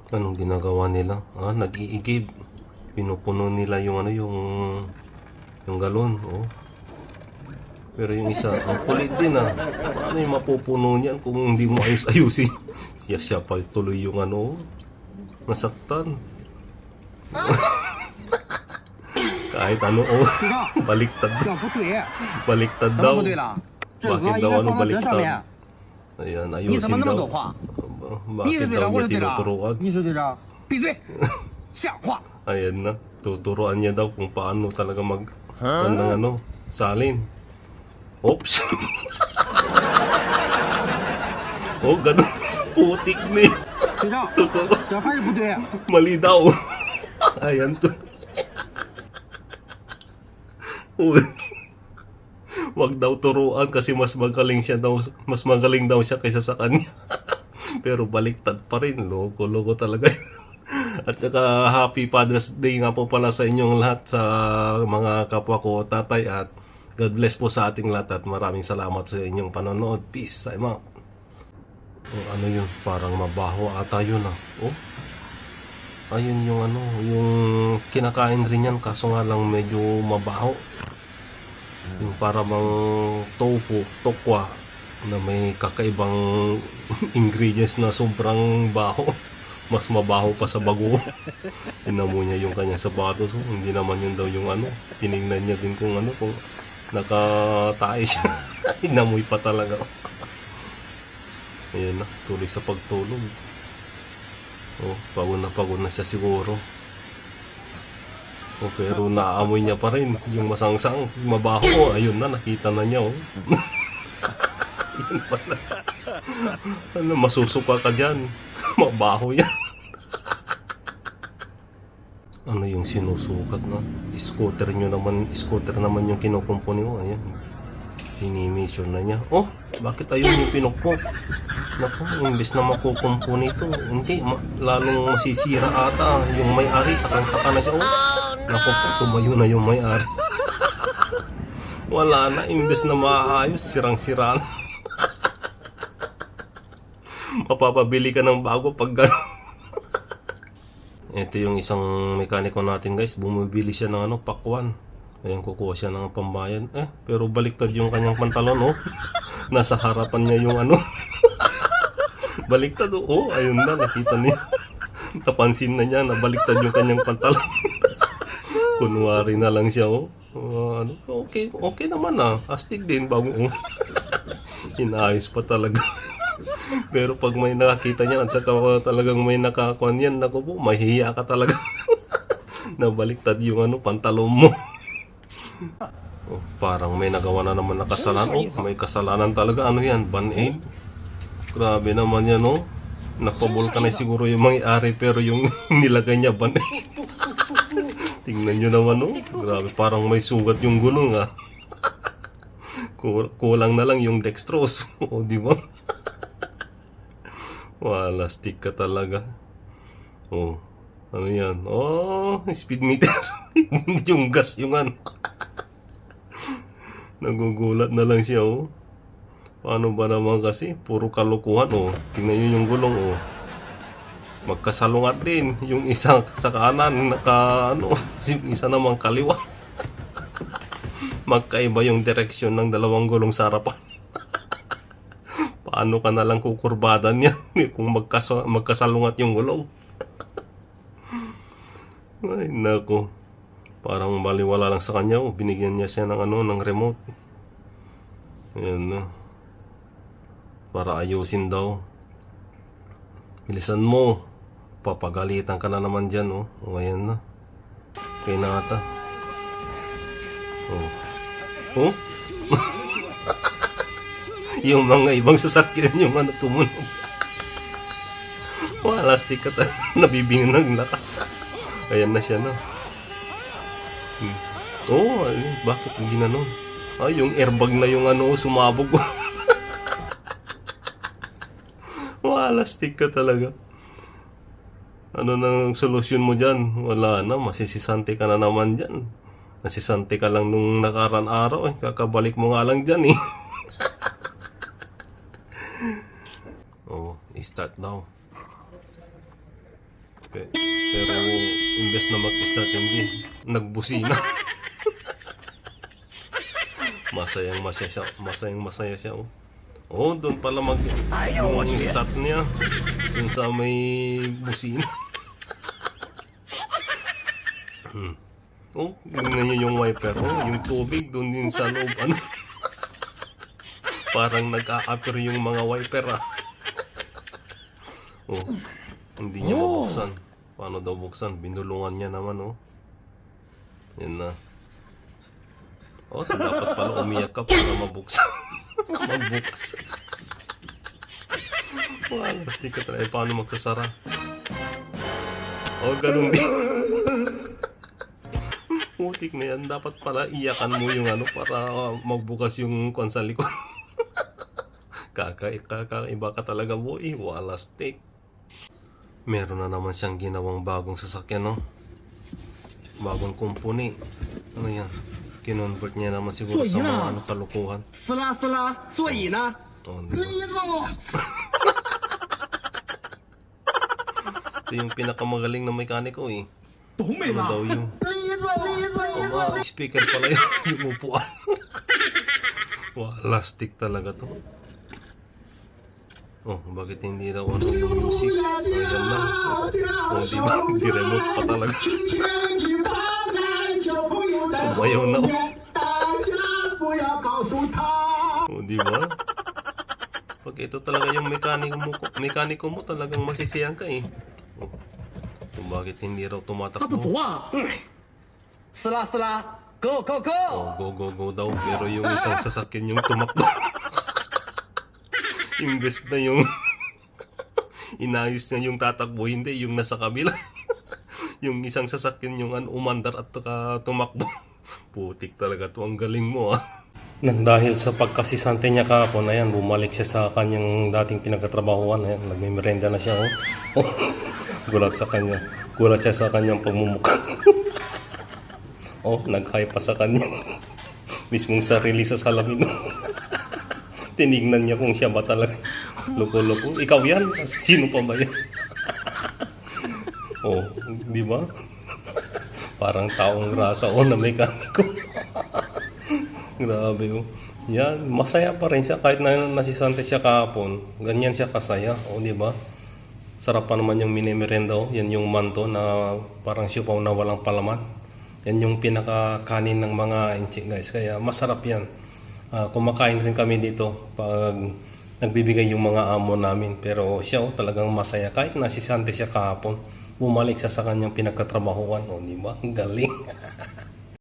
Anong ginagawa nila? Nag-iigib. Pinupuno nila yung yung galon. Oh. Pero yung isa, ang kulit din Paano yung mapupuno niyan kung hindi mo ayusin? Siya pa tuloy yung nasaktan. Kahit baliktad. Baliktad daw. Bakit daw baliktad? Ayan, ayusin daw. Bakit daw niya tinuturuan? Ayan na, tuturuan niya daw kung paano talaga salin. Oops! Ganun. Putik na yun. Tuturo. Mali daw. Ayan to. Wag daw turuan kasi mas magaling daw siya kaysa sa kanya. Pero baliktad pa rin. Loko-loko talaga. At saka Happy Father's Day nga po pala sa inyong lahat, sa mga kapwa ko tatay, at God bless po sa ating lahat at maraming salamat sa inyong panonood. Peace. I'm out. Ano yun? Parang mabaho ata yun Ayun yung yung kinakain rin yan, kaso nga lang medyo mabaho. Yung parang tofu, tokwa, na may kakaibang ingredients na sobrang baho. Mas mabaho pa sa bago. Tinamo niya yung kanyang sapatos. Hindi naman yun daw yung tinignan niya din kung kung nakatae siya. Inamoy pa talaga. Ayan na, tuloy sa pagtulog. Pagod na siya siguro. Pero naamoy niya pa rin yung masangsang, mabaho. Ayun na, nakita na niya Yun pala. Masusuka ka dyan. Mabaho yan. Ano yung sinusukat na? Scooter naman yung kinukumpuni mo. Ayan. Hini-mission na niya. Bakit ayun yung pinukpok? Naku, imbes na makukumpuni ito. Hindi, lalong masisira ata. Yung may-ari, takang-taka na siya. Naku po, tumayo na yung may-ari. Wala na, imbes na maayos, sirang-sira na. Mapapabili ka ng bago pag gano'n. Ito yung isang mekaniko natin, guys. Bumibili siya ng pakwan. Ayan, kukuha siya ng pambayan. Pero baliktad yung kanyang pantalon, Nasa harapan niya yung baliktad, ayun na, nakita niya. Napansin na niya na baliktad yung kanyang pantalon. Kunwari na lang siya, okay naman astig din bago, inaayos pa talaga. Pero pag may nakakita niyan at saka talagang may nakakuan yan, naku po, mahihiya ka talaga. Nabaliktad yung pantalon mo. Parang may nagawa na naman na kasalanan. May kasalanan talaga. Ano yan? Band-aid? Grabe naman yan, Napabulkan na siguro yung may-ari, pero yung nilagay niya band-aid. Tingnan nyo naman, Grabe, parang may sugat yung gulong, Kulang na lang yung dextrose. Di ba? Wala, stick ka talaga. Ano yan? Speed meter. Yung gas, yung Nagugulat na lang siya, Paano ba naman kasi? Puro kalukuhan, Tingnan nyo yung gulong, Magkasalungat din. Yung isa sa kanan, yung isa naman kaliwa. Magkaiba yung direksyon ng dalawang gulong sa harapan. Paano ka na lang kukurbadan yan kung magkasalungat yung gulong? Ay, nako. Parang baliwala lang sa kanya. Binigyan niya siya ng remote. Ayan na. Para ayusin daw. Bilisan mo. Papagalitan ka na naman dyan, ayan na. Kaya na ata. Yung mga ibang sasakyan yung tumunog. Wala, stick ka talaga. Nabibingan ng lakas. Ayan na siya na. Bakit hindi na nun? Yung airbag na yung sumabog. Wala, stick ka talaga. Ano nang solusyon mo dyan? Wala na, masisisante ka na naman dyan. Nasisante ka lang nung nakaraan araw, kakabalik mo nga lang dyan, start now. Pero imbes na mag-start hindi, nagbusina. Masayang masaya siya. Oh, doon pala yung start niya. Doon sa may busina. Oh, tingnan niyo yung wiper. Oh, yung tubig doon din sa loob. Ano? Parang nag-a-appear yung mga wiper Oh, hindi niya mabuksan. Paano daw buksan? Binulungan niya naman Yan na. Oh, dapat pala umiyak ka para mabuksan. Magbukas. Wala, plastic ka talaga. Paano magsasara? Oh, ganun din. Putik na yan. Dapat pala iyakan mo yung para magbukas yung kwan sa likod. Kakaiba ka talaga, boy. Wala stick. Meron na naman siyang ginawang bagong sasakyan, bagong kumpuni. Ano yan? Kinonvert niya naman siguro sa mga kalukuhan. Sala, so na. Ito yung pinakamagaling na mekaniko Ano daw yung speaker pala yung upuan. Wala stick talaga to. Oh, bakit hindi daw yung music? Ayan lang. Oh, di ba? Di remote pa talaga. Sumayaw na Oh, di ba? Pag ito talaga yung mekaniko mo talagang masisiyang ka Oh, kung bakit hindi raw tumatakbo? Sala, go! Oh, go daw. Pero yung isang sasakyan yung tumakbo. Imbes na yung inayos niya yung tatakbo, hindi yung nasa kabila. Yung isang sasakyan yung umandar at tumakbo. Putik talaga to. Ang galing mo Nang dahil sa pagkasisante niya kahapon, ayan, bumalik siya sa kanyang dating pinagkatrabahuan. Ayan, nagmimerenda na siya Gulat siya sa kanyang pagmumukha. Nag-hi pa sa kanya. Mismong sarili sa salamin. Tinignan niya kung siya ba talaga. Loko-loko. Ikaw yan? Sino pa ba yan? Di ba? Parang taong rasa na mekaniko. Grabe Yan, masaya pa rin siya kahit na nasisante siya kahapon. Ganyan siya kasaya. Di ba? Sarap pa naman yung mini-merenda. Yan yung manto na parang siupaw na walang palaman. Yan yung pinakakanin ng mga inchi, guys. Kaya masarap yan. Kumakain rin kami dito pag nagbibigay yung mga amo namin. Pero siya talagang masaya. Kahit nasisante siya kahapon, bumalik siya sa kanyang pinagkatrabahuan. Di ba? Galing.